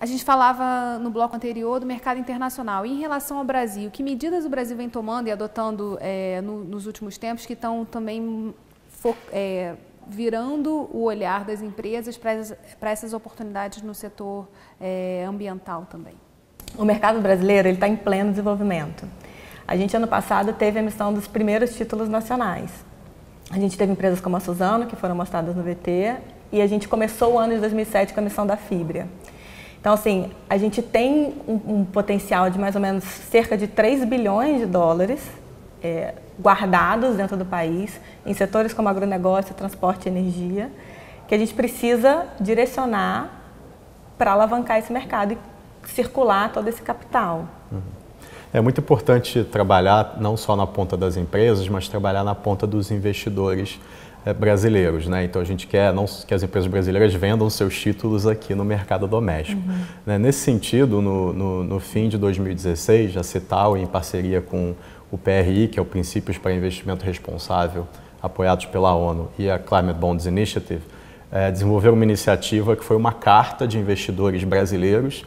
A gente falava no bloco anterior do mercado internacional. E em relação ao Brasil, que medidas o Brasil vem tomando e adotando nos últimos tempos que estão também virando o olhar das empresas para essas oportunidades no setor ambiental também? O mercado brasileiro está em pleno desenvolvimento. A gente, ano passado, teve a emissão dos primeiros títulos nacionais. A gente teve empresas como a Suzano, que foram mostradas no VT, e a gente começou o ano de 2007 com a emissão da Fibria. Então, assim, a gente tem um potencial de mais ou menos cerca de 3 bilhões de dólares guardados dentro do país, em setores como agronegócio, transporte e energia, que a gente precisa direcionar para alavancar esse mercado e circular todo esse capital. É muito importante trabalhar não só na ponta das empresas, mas trabalhar na ponta dos investidores brasileiros, né? Então a gente quer que as empresas brasileiras vendam seus títulos aqui no mercado doméstico. Nesse sentido, no fim de 2016, a Cital, em parceria com o PRI, que é o Princípios para Investimento Responsável, apoiados pela ONU, e a Climate Bonds Initiative, desenvolveram uma iniciativa que foi uma carta de investidores brasileiros,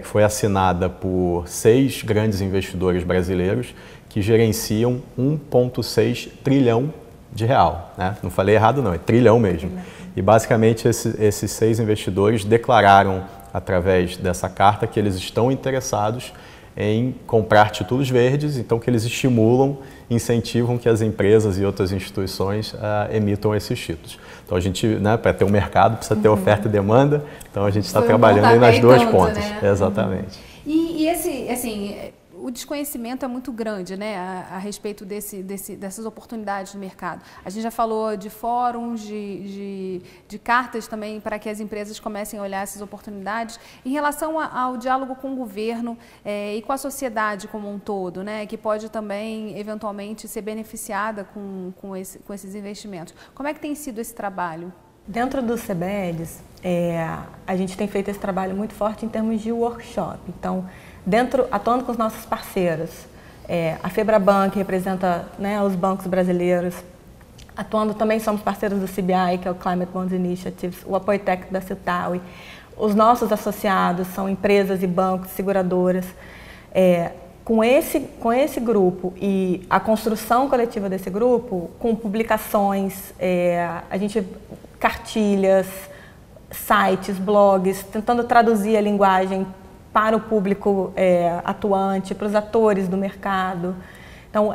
que foi assinada por 6 grandes investidores brasileiros que gerenciam 1,6 trilhão de real, né? Não falei errado não, é trilhão mesmo. E basicamente esses 6 investidores declararam através dessa carta que eles estão interessados em comprar títulos verdes, então que eles estimulam, incentivam que as empresas e outras instituições emitam esses títulos. Então a gente, né, para ter um mercado, precisa ter oferta e demanda, então a gente está trabalhando aí nas duas pontas. Né? Exatamente. E esse, assim, o desconhecimento é muito grande, né, a respeito dessas oportunidades no mercado. A gente já falou de fóruns, de cartas também para que as empresas comecem a olhar essas oportunidades. Em relação ao diálogo com o governo e com a sociedade como um todo, né, que pode também, eventualmente, ser beneficiada com esses investimentos. Como é que tem sido esse trabalho? Dentro dos CBEDs, a gente tem feito esse trabalho muito forte em termos de workshop. Então, atuando com os nossos parceiros, a Febraban, que representa, né, os bancos brasileiros, atuando também somos parceiros do CBI, que é o Climate Bonds Initiative, o apoio técnico da Cital. Os nossos associados são empresas e bancos, seguradoras. Com esse grupo e a construção coletiva desse grupo, com publicações, cartilhas, sites, blogs, tentando traduzir a linguagem para o público atuante, para os atores do mercado. Então,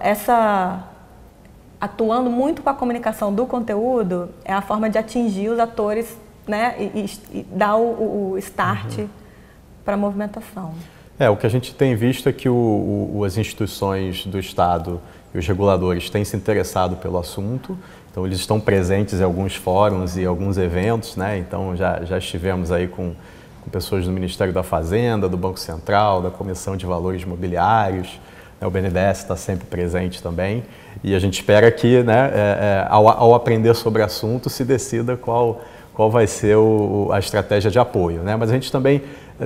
atuando muito com a comunicação do conteúdo, é a forma de atingir os atores, né, e dar o start para a movimentação. O que a gente tem visto é que as instituições do Estado e os reguladores têm se interessado pelo assunto, então eles estão presentes em alguns fóruns e alguns eventos, né? Então já estivemos aí com pessoas do Ministério da Fazenda, do Banco Central, da Comissão de Valores Imobiliários, né? O BNDES está sempre presente também, e a gente espera que, né, ao aprender sobre o assunto, se decida qual vai ser a estratégia de apoio, né? Mas a gente também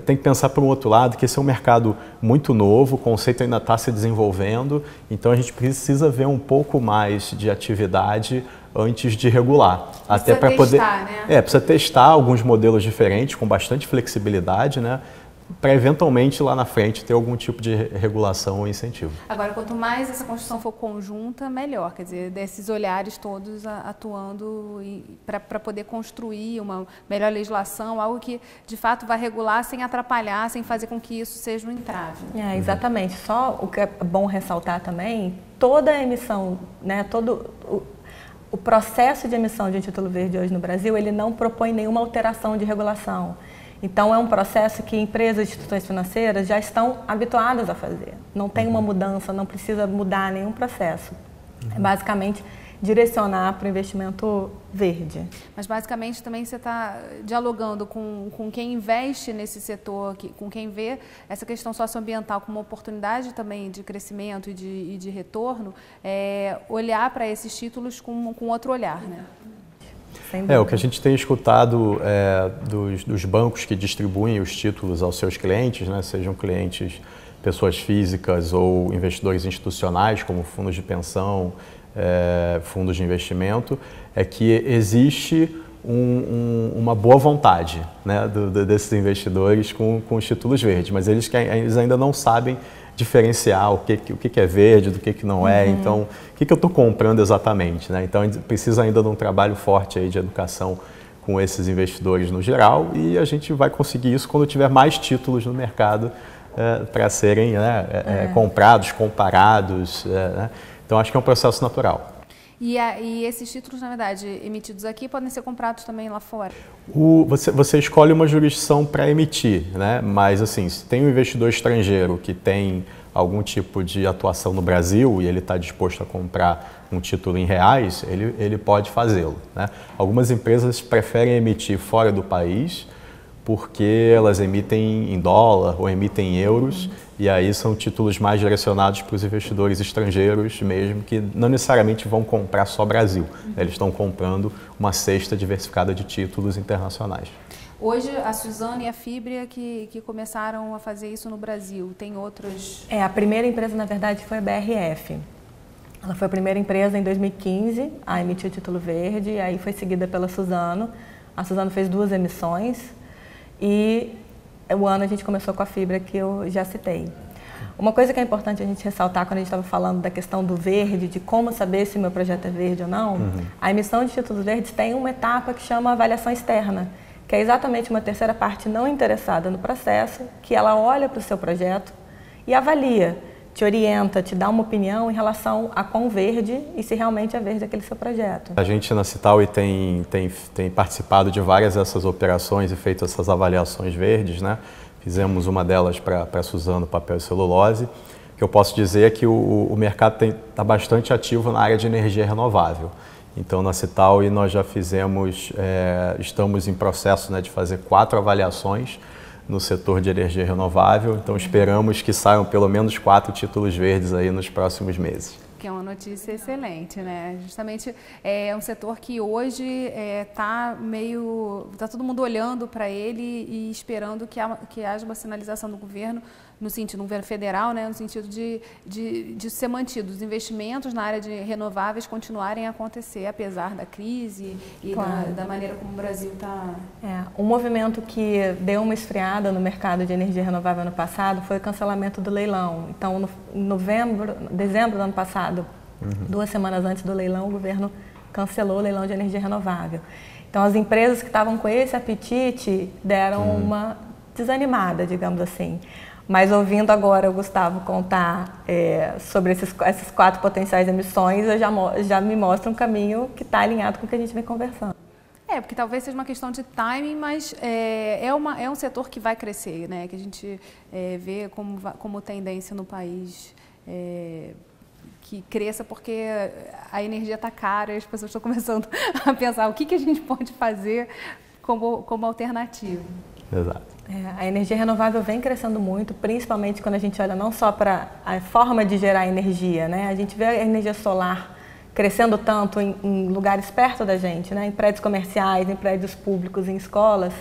tem que pensar por um outro lado que esse é um mercado muito novo, o conceito ainda está se desenvolvendo, então a gente precisa ver um pouco mais de atividade antes de regular. Até para poder, né? Precisa testar alguns modelos diferentes com bastante flexibilidade, né? Para eventualmente lá na frente ter algum tipo de regulação ou incentivo. Agora, quanto mais essa construção for conjunta, melhor, quer dizer, desses olhares todos atuando para poder construir uma melhor legislação, algo que de fato vai regular sem atrapalhar, sem fazer com que isso seja um entrave. Exatamente. Só o que é bom ressaltar também, toda a emissão, né, o processo de emissão de um título verde hoje no Brasil, ele não propõe nenhuma alteração de regulação. Então, é um processo que empresas e instituições financeiras já estão habituadas a fazer. Não tem uma mudança, não precisa mudar nenhum processo. É basicamente direcionar para o investimento verde. Mas basicamente também você está dialogando com quem investe nesse setor, com quem vê essa questão socioambiental como uma oportunidade também de crescimento e de retorno, olhar para esses títulos com outro olhar, né? O que a gente tem escutado dos bancos que distribuem os títulos aos seus clientes, né, sejam clientes, pessoas físicas ou investidores institucionais, como fundos de pensão, fundos de investimento, é que existe uma boa vontade, né, desses investidores com os títulos verdes, mas eles ainda não sabem diferenciar o que é verde do que não é, então o que eu estou comprando exatamente, né? Então a gente precisa ainda de um trabalho forte aí de educação com esses investidores no geral, e a gente vai conseguir isso quando tiver mais títulos no mercado para serem comprados, comparados, né? Então acho que é um processo natural. E esses títulos, na verdade, emitidos aqui podem ser comprados também lá fora? Você escolhe uma jurisdição para emitir, né? Mas assim, se tem um investidor estrangeiro que tem algum tipo de atuação no Brasil e ele está disposto a comprar um título em reais, ele pode fazê-lo, né? Algumas empresas preferem emitir fora do país porque elas emitem em dólar ou emitem em euros, e aí são títulos mais direcionados para os investidores estrangeiros mesmo, que não necessariamente vão comprar só Brasil, eles estão comprando uma cesta diversificada de títulos internacionais. Hoje, a Suzano e a Fibria que começaram a fazer isso no Brasil, tem outras? A primeira empresa, na verdade, foi a BRF. Ela foi a primeira empresa em 2015 a emitir o título verde, e aí foi seguida pela Suzano. A Suzano fez 2 emissões, e o ano a gente começou com a Fibria, que eu já citei. Uma coisa que é importante a gente ressaltar quando a gente estava falando da questão do verde, de como saber se o meu projeto é verde ou não, a emissão de títulos verdes tem uma etapa que chama avaliação externa, que é exatamente uma terceira parte não interessada no processo, que ela olha para o seu projeto e avalia, te orienta, te dá uma opinião em relação a quão verde e se realmente é verde aquele seu projeto. A gente na Citaui tem participado de várias dessas operações e feito essas avaliações verdes, né? Fizemos uma delas para a Suzano Papel e Celulose. O que eu posso dizer é que o mercado está bastante ativo na área de energia renovável. Então, na Citaui nós já fizemos, estamos em processo, né, de fazer 4 avaliações no setor de energia renovável, então esperamos que saiam pelo menos 4 títulos verdes aí nos próximos meses. Que é uma notícia excelente, né? Justamente é um setor que hoje está todo mundo olhando para ele e esperando que haja uma sinalização do governo, no governo federal, né? No sentido de ser mantido os investimentos na área de renováveis continuarem a acontecer, apesar da crise e claro, da maneira como o Brasil está... Um movimento que deu uma esfriada no mercado de energia renovável ano passado foi o cancelamento do leilão. Então, dezembro do ano passado, 2 semanas antes do leilão, o governo cancelou o leilão de energia renovável. Então, as empresas que estavam com esse apetite deram uma desanimada, digamos assim. Mas ouvindo agora o Gustavo contar sobre essas 4 potenciais emissões, já me mostra um caminho que está alinhado com o que a gente vem conversando. Porque talvez seja uma questão de timing, mas é um setor que vai crescer, né? Que a gente vê como tendência no país que cresça, porque a energia está cara e as pessoas estão começando a pensar o que a gente pode fazer como alternativa. Exato. A energia renovável vem crescendo muito, principalmente quando a gente olha não só para a forma de gerar energia, né? A gente vê a energia solar crescendo tanto em lugares perto da gente, né? Em prédios comerciais, em prédios públicos, em escolas,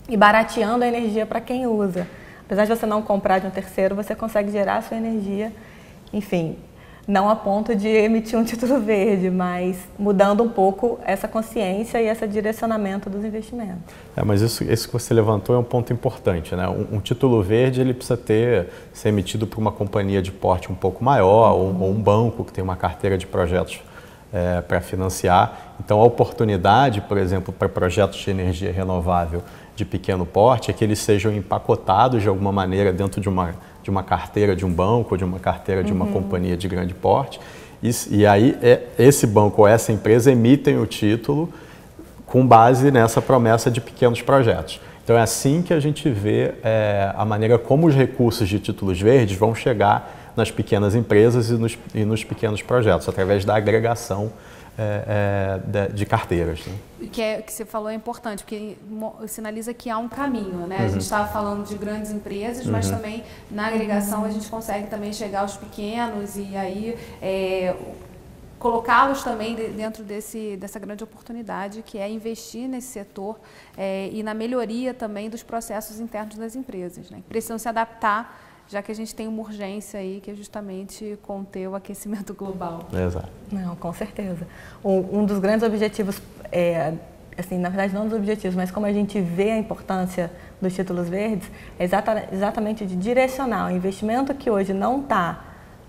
e barateando a energia para quem usa. Apesar de você não comprar de um terceiro, você consegue gerar a sua energia, enfim, não a ponto de emitir um título verde, mas mudando um pouco essa consciência e esse direcionamento dos investimentos. Mas isso que você levantou é um ponto importante, né? Um título verde ele precisa ser emitido por uma companhia de porte um pouco maior ou um banco que tem uma carteira de projetos para financiar. Então, a oportunidade, por exemplo, para projetos de energia renovável de pequeno porte é que eles sejam empacotados de alguma maneira dentro de uma carteira de um banco ou de uma carteira de uma companhia de grande porte. E aí esse banco ou essa empresa emitem o título com base nessa promessa de pequenos projetos. Então é assim que a gente vê a maneira como os recursos de títulos verdes vão chegar nas pequenas empresas e nos pequenos projetos, através da agregação de carteiras. Né? Que você falou é importante, porque sinaliza que há um caminho, né? A gente estava falando de grandes empresas, mas também na agregação a gente consegue também chegar aos pequenos e aí colocá-los também dentro dessa grande oportunidade que é investir nesse setor e na melhoria também dos processos internos das empresas, né? Precisam se adaptar, já que a gente tem uma urgência aí, que é justamente conter o aquecimento global. Exato. Não, com certeza. Um dos grandes objetivos assim, na verdade não dos objetivos, mas como a gente vê a importância dos títulos verdes, é exatamente de direcionar o investimento que hoje não está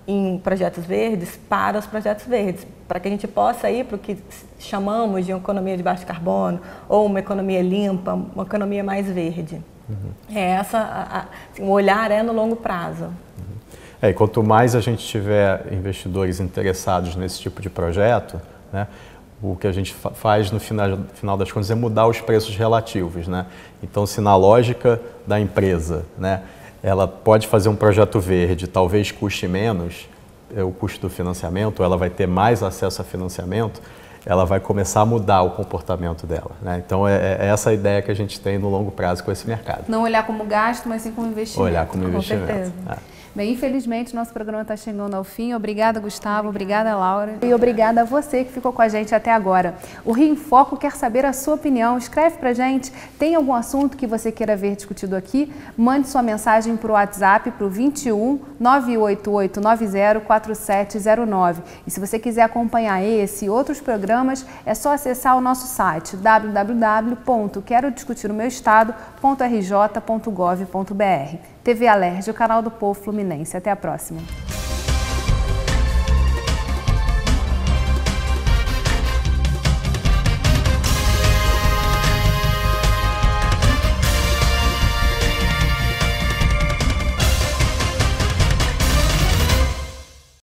em projetos verdes para os projetos verdes, para que a gente possa ir para o que chamamos de economia de baixo carbono, ou uma economia limpa, uma economia mais verde. Assim, o olhar é no longo prazo. E quanto mais a gente tiver investidores interessados nesse tipo de projeto, né, o que a gente faz no final das contas é mudar os preços relativos, né? Então, se na lógica da empresa, né, ela pode fazer um projeto verde, talvez custe menos o custo do financiamento, ou ela vai ter mais acesso a financiamento, ela vai começar a mudar o comportamento dela, né? Então, é essa a ideia que a gente tem no longo prazo com esse mercado. Não olhar como gasto, mas sim como investimento. Olhar como investimento. Com certeza. Bem, infelizmente, nosso programa está chegando ao fim. Obrigada, Gustavo. Obrigada, Laura. E obrigada a você que ficou com a gente até agora. O Rio em Foco quer saber a sua opinião. Escreve pra gente. Tem algum assunto que você queira ver discutido aqui? Mande sua mensagem para o WhatsApp para o 21 98890 4709. E se você quiser acompanhar esse e outros programas, é só acessar o nosso site www.querodiscutiromeuestado.rj.gov.br. TV Alerj, o canal do Povo Fluminense. Até a próxima.